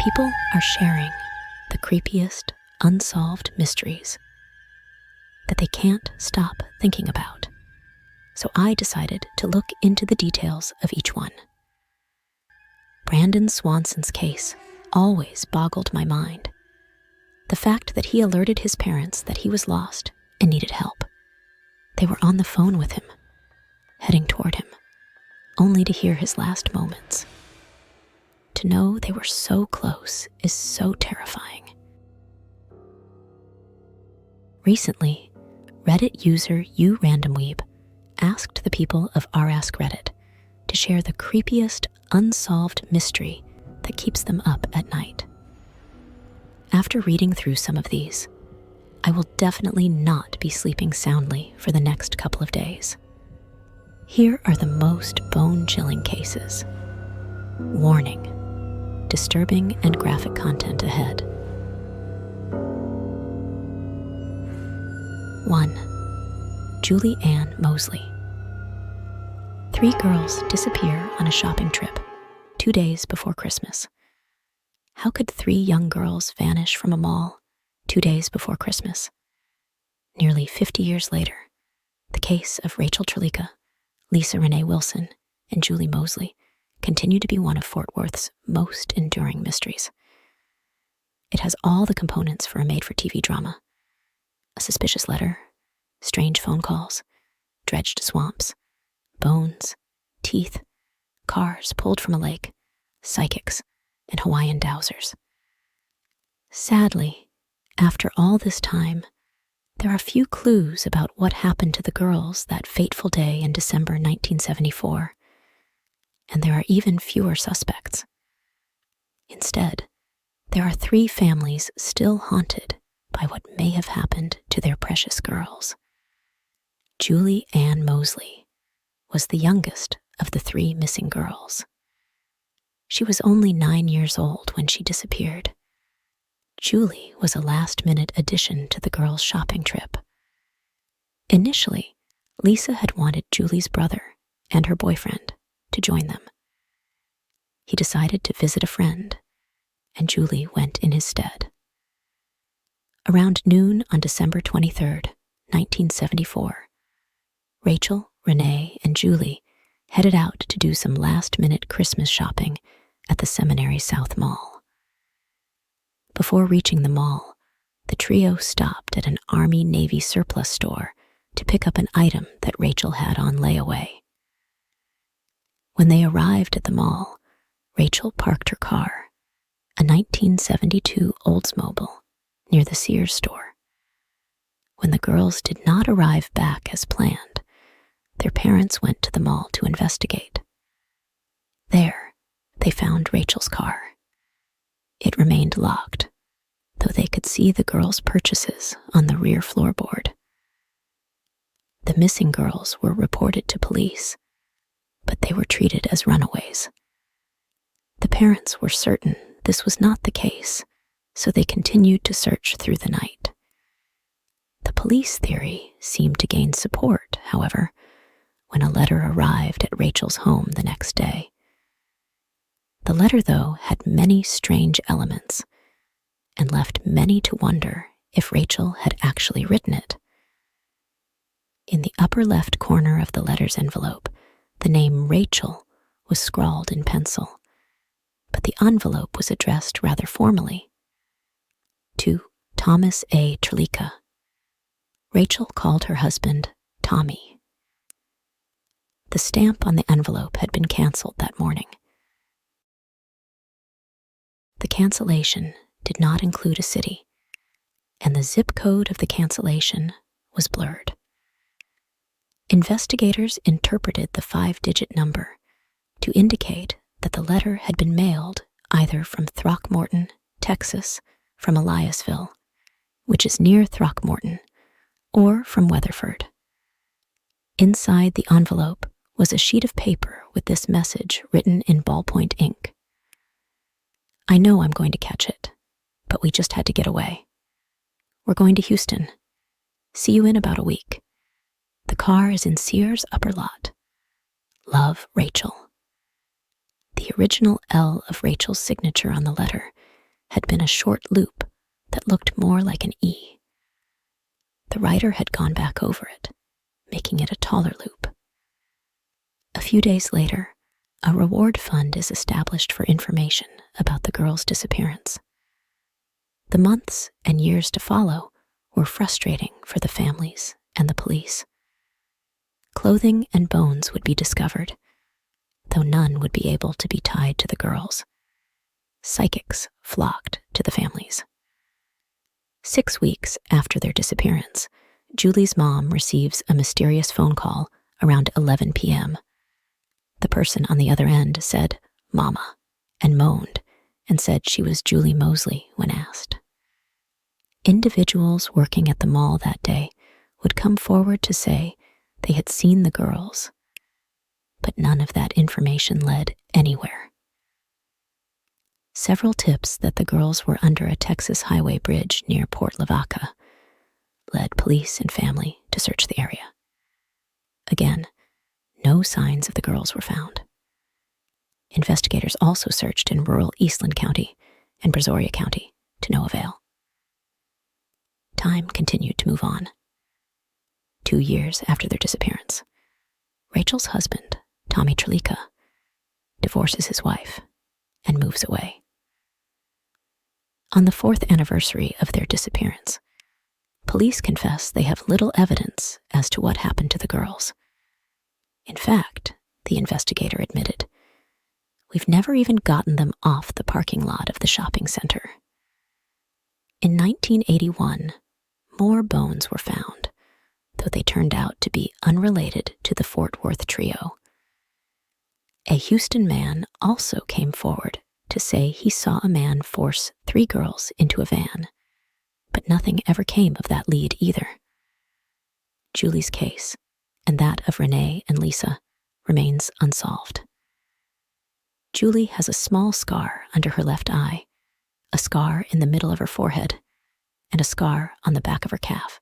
People are sharing the creepiest unsolved mysteries that they can't stop thinking about. So I decided to look into the details of each one. Brandon Swanson's case always boggled my mind. The fact that he alerted his parents that he was lost and needed help. They were on the phone with him, heading toward him, only to hear his last moments. To know they were so close is so terrifying. Recently, Reddit user uRandomweeb asked the people of r/ask Reddit to share the creepiest unsolved mystery that keeps them up at night. After reading through some of these, I will definitely not be sleeping soundly for the next couple of days. Here are the most bone-chilling cases. Warning: disturbing and graphic content ahead. 1. Julie Ann Mosley. 3 girls disappear on a shopping trip 2 days before Christmas. How could 3 young girls vanish from a mall 2 days before Christmas? Nearly 50 years later, the case of Rachel Trelica, Lisa Renee Wilson, and Julie Mosley continue to be one of Fort Worth's most enduring mysteries. It has all the components for a made-for-TV drama: a suspicious letter, strange phone calls, dredged swamps, bones, teeth, cars pulled from a lake, psychics, and Hawaiian dowsers. Sadly, after all this time, there are few clues about what happened to the girls that fateful day in December 1974, and there are even fewer suspects. Instead, there are 3 families still haunted by what may have happened to their precious girls. Julie Ann Mosley was the youngest of the 3 missing girls. She was only 9 years old when she disappeared. Julie was a last-minute addition to the girls' shopping trip. Initially, Lisa had wanted Julie's brother and her boyfriend to join them. He decided to visit a friend, and Julie went in his stead. Around noon on December 23rd, 1974, Rachel, Renee, and Julie headed out to do some last-minute Christmas shopping at the Seminary South Mall. Before reaching the mall, the trio stopped at an Army-Navy surplus store to pick up an item that Rachel had on layaway. When they arrived at the mall, Rachel parked her car, a 1972 Oldsmobile, near the Sears store. When the girls did not arrive back as planned, their parents went to the mall to investigate. There, they found Rachel's car. It remained locked, though they could see the girls' purchases on the rear floorboard. The missing girls were reported to police, but they were treated as runaways. The parents were certain this was not the case, so they continued to search through the night. The police theory seemed to gain support, however, when a letter arrived at Rachel's home the next day. The letter, though, had many strange elements and left many to wonder if Rachel had actually written it. In the upper left corner of the letter's envelope, the name Rachel was scrawled in pencil, but the envelope was addressed rather formally. To Thomas A. Trelica. Rachel called her husband Tommy. The stamp on the envelope had been canceled that morning. The cancellation did not include a city, and the zip code of the cancellation was blurred. Investigators interpreted the 5-digit number to indicate that the letter had been mailed either from Throckmorton, Texas, from Eliasville, which is near Throckmorton, or from Weatherford. Inside the envelope was a sheet of paper with this message written in ballpoint ink. I know I'm going to catch it, but we just had to get away. We're going to Houston. See you in about a week. The car is in Sears' upper lot. Love, Rachel. The original L of Rachel's signature on the letter had been a short loop that looked more like an E. The writer had gone back over it, making it a taller loop. A few days later, a reward fund is established for information about the girl's disappearance. The months and years to follow were frustrating for the families and the police. Clothing and bones would be discovered, though none would be able to be tied to the girls. Psychics flocked to the families. 6 weeks after their disappearance, Julie's mom receives a mysterious phone call around 11 p.m. The person on the other end said, "Mama," and moaned and said she was Julie Mosley when asked. Individuals working at the mall that day would come forward to say they had seen the girls, but none of that information led anywhere. Several tips that the girls were under a Texas highway bridge near Port Lavaca led police and family to search the area. Again, no signs of the girls were found. Investigators also searched in rural Eastland County and Brazoria County to no avail. Time continued to move on. 2 years after their disappearance, Rachel's husband, Tommy Trelica, divorces his wife and moves away. On the 4th anniversary of their disappearance, police confess they have little evidence as to what happened to the girls. In fact, the investigator admitted, "We've never even gotten them off the parking lot of the shopping center." In 1981, more bones were found, though they turned out to be unrelated to the Fort Worth trio. A Houston man also came forward to say he saw a man force 3 girls into a van, but nothing ever came of that lead either. Julie's case, and that of Renee and Lisa, remains unsolved. Julie has a small scar under her left eye, a scar in the middle of her forehead, and a scar on the back of her calf.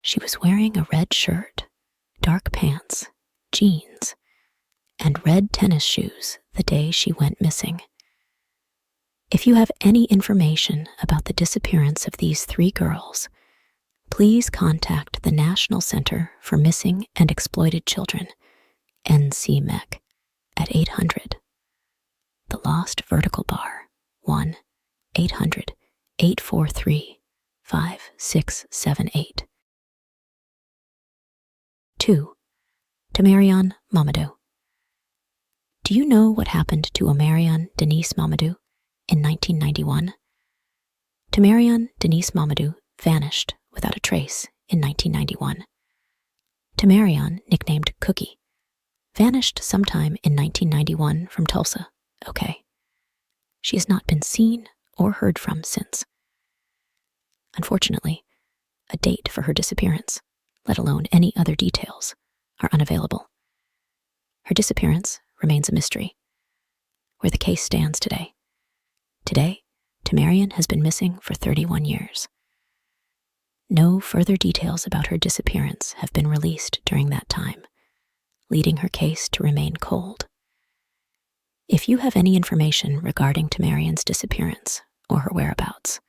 She was wearing a red shirt, dark pants, jeans, and red tennis shoes the day she went missing. If you have any information about the disappearance of these 3 girls, please contact the National Center for Missing and Exploited Children, NCMEC, at 800. The Lost Vertical Bar, 1-800-843-5678. 2. Tamarion Mamadou. Do you know what happened to Omarion Denise Mamadou in 1991? Tamarion Denise Mamadou vanished without a trace in 1991. Tamarion, nicknamed Cookie, vanished sometime in 1991 from Tulsa, OK. She has not been seen or heard from since. Unfortunately, a date for her disappearance, let alone any other details, are unavailable. Her disappearance remains a mystery. Where the case stands today. Today, Tamarion has been missing for 31 years. No further details about her disappearance have been released during that time, leading her case to remain cold. If you have any information regarding Tamarion's disappearance or her whereabouts,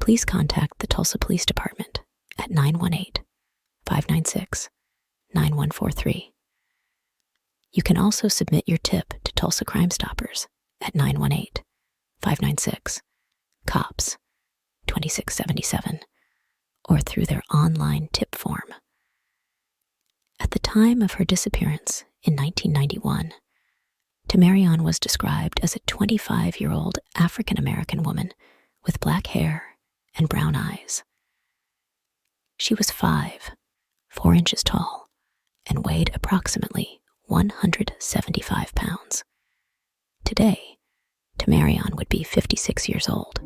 please contact the Tulsa Police Department at 918-596-9143. You can also submit your tip to Tulsa Crime Stoppers at 918-596-COPS 2677 or through their online tip form. At the time of her disappearance in 1991, Tamarion was described as a 25-year-old African-American woman with black hair and brown eyes. She was 4 inches tall, and weighed approximately 175 pounds. Today, Tamarion would be 56 years old.